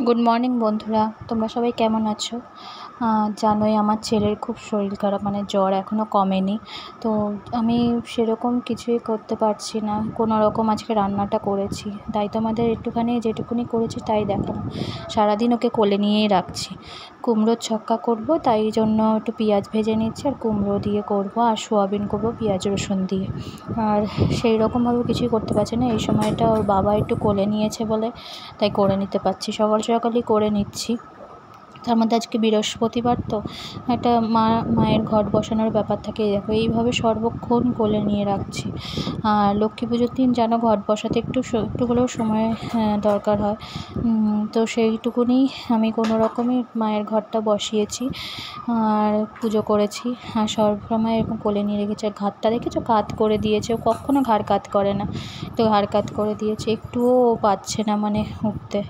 Good morning বন্ধুরা, তোমরা সবাই কেমন আছো? জানোই আমার ছেলের খুব শরীর খারাপ, মানে জ্বর এখনও কমেনি। তো আমি সেরকম কিছুই করতে পারছি না, কোনো রকম আজকে রান্নাটা করেছি। তাই তোমাদের একটুখানি যেটুকুনি করেছি তাই দেখানো। সারাদিন ওকে কোলে নিয়েই রাখছি। কুমড়োর ছক্কা করব, তাই জন্য একটু পেঁয়াজ ভেজে নিচ্ছি, আর কুমড়ো দিয়ে করব, আর সোয়াবিন করব পেঁয়াজ রসুন দিয়ে। আর সেই রকমভাবে কিছুই করতে পারছি না। এই সময়টা ওর বাবা একটু কোলে নিয়েছে বলে তাই করে নিতে পারছি, সকাল সকালই করে নিচ্ছি। তার মধ্যে আজকে বৃহস্পতিবার, তো একটা মায়ের ঘট বসানোর ব্যাপার থাকে। দেখো এইভাবে সর্বক্ষণ কোলে নিয়ে রাখছি। আর লক্ষ্মী পুজোর দিন যেন ঘট বসাতে একটু হলেও সময় দরকার হয়। তো সেইটুকুনি আমি কোনো রকমই মায়ের ঘরটা বসিয়েছি আর পুজো করেছি। আর সবসময় এরকম কোলে নিয়ে রেখেছি। আর ঘাটটা দেখেছো, কাত করে দিয়েছে। ও কখনো ঘাড় কাত করে না, তো ঘাড় কাত করে দিয়েছে। একটুও ও পাচ্ছে না মানে উঠতে।